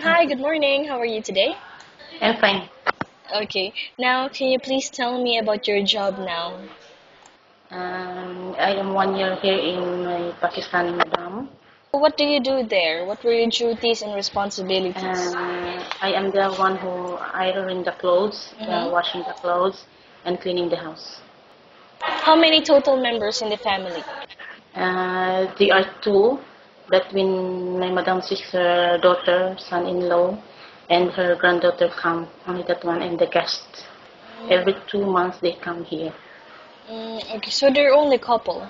Hi, good morning. How are you today? I'm fine. Okay. Now, can you please tell me about your job now? I am 1 year here in my Pakistani madam. What do you do there? What were your duties and responsibilities? I am the one who ironing the clothes, Mm-hmm. washing the clothes, and cleaning the house. How many total members in the family? There are two, between my madam's sister, daughter, son-in-law, and her granddaughter come. Only that one and the guests. Every 2 months they come here. Okay, so they're only couple.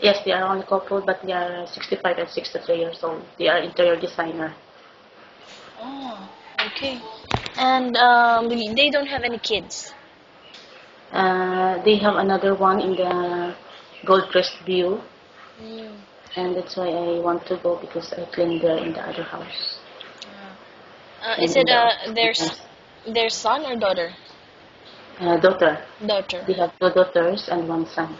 Yes, they are only couple, but they are 65 and 63 years old. They are interior designer. Oh, okay. And they don't have any kids. They have another one in the Gold Crest View, Mm. and that's why I want to go because I clean there in the other house Is and in it the office sometimes. their son or daughter? Daughter, Daughter. they have two daughters and one son.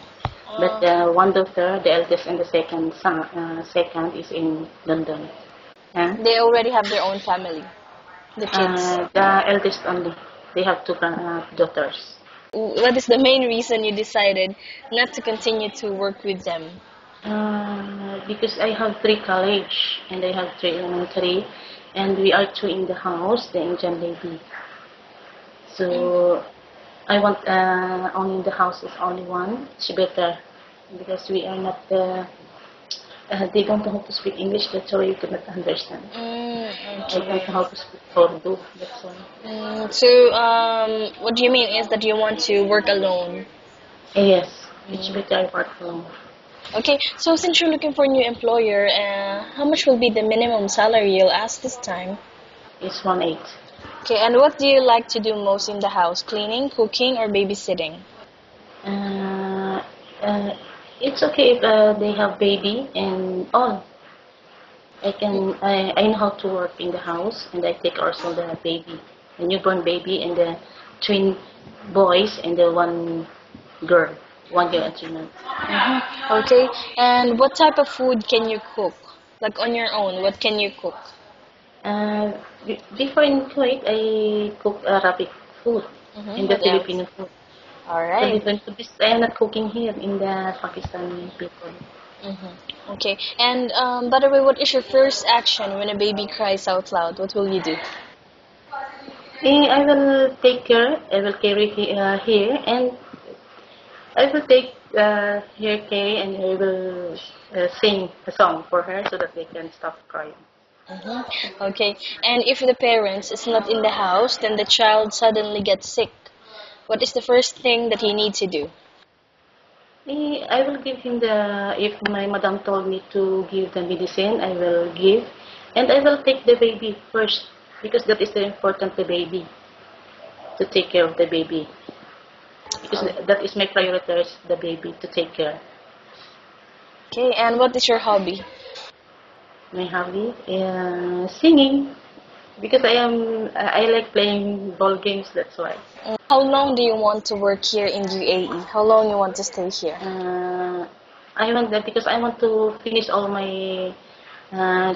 But Uh, one daughter, the eldest and the second son, second is in London. Uh, they already have their own family, the kids. the eldest only. They have two daughters. What is the main reason you decided not to continue to work with them? Because I have three college and I have three elementary, and we are two in the house, the Indian lady. Mm. So I want only in the house is only one. It's better because we are not. They don't know how to speak English. That's why you could not understand. I don't Okay. know how to speak Urdu. That's why. So, what do you mean is that you want to work alone? Yes, it's Mm. better I work alone. Okay, so since you're looking for a new employer, how much will be the minimum salary you'll ask this time? It's 1/8. Okay, and what do you like to do most in the house? Cleaning, cooking, or babysitting? Uh, uh, it's okay if they have baby and all. I know how to work in the house and I take also the baby, the newborn baby and the twin boys and the one girl, 1 year and 3 months. Okay, and what type of food can you cook? Like on your own, what can you cook? Before in Kuwait, I cook Arabic food in the What else? Filipino food. All The right. different food is I am not cooking here in the Pakistani people. Okay, and by the way, what is your first action when a baby cries out loud? What will you do? I will take care. I will carry here and I will take her care and I will sing a song for her so that they can stop crying. Okay, and if the parents is not in the house, then the child suddenly gets sick. What is the first thing that you need to do? I will give him if my madam told me to give the medicine, I will give. And I will take the baby first because that is the important, the baby, to take care of the baby. Because Oh, that is my priority, the baby, to take care. okay, and what is your hobby? My hobby, singing. Because I like playing ball games, that's why. How long do you want to work here in UAE? How long you want to stay here? Uh, I want that because I want to finish all my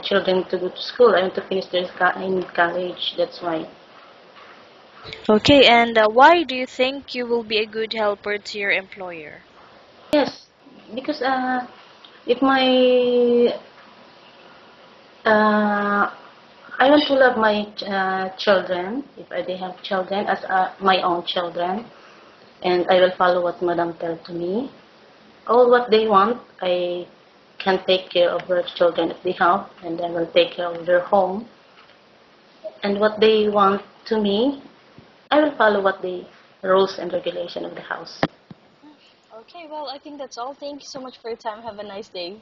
children to go to school. I want to finish their in college. That's why. Okay, and why do you think you will be a good helper to your employer? Yes, because if my I want to love my children. If they have children as my own children, and I will follow what Madam tell to me. All what they want, I can take care of their children if they have, and I will take care of their home. And what they want to me, I will follow what the rules and regulation of the house. Okay, well, I think that's all. Thank you so much for your time. Have a nice day.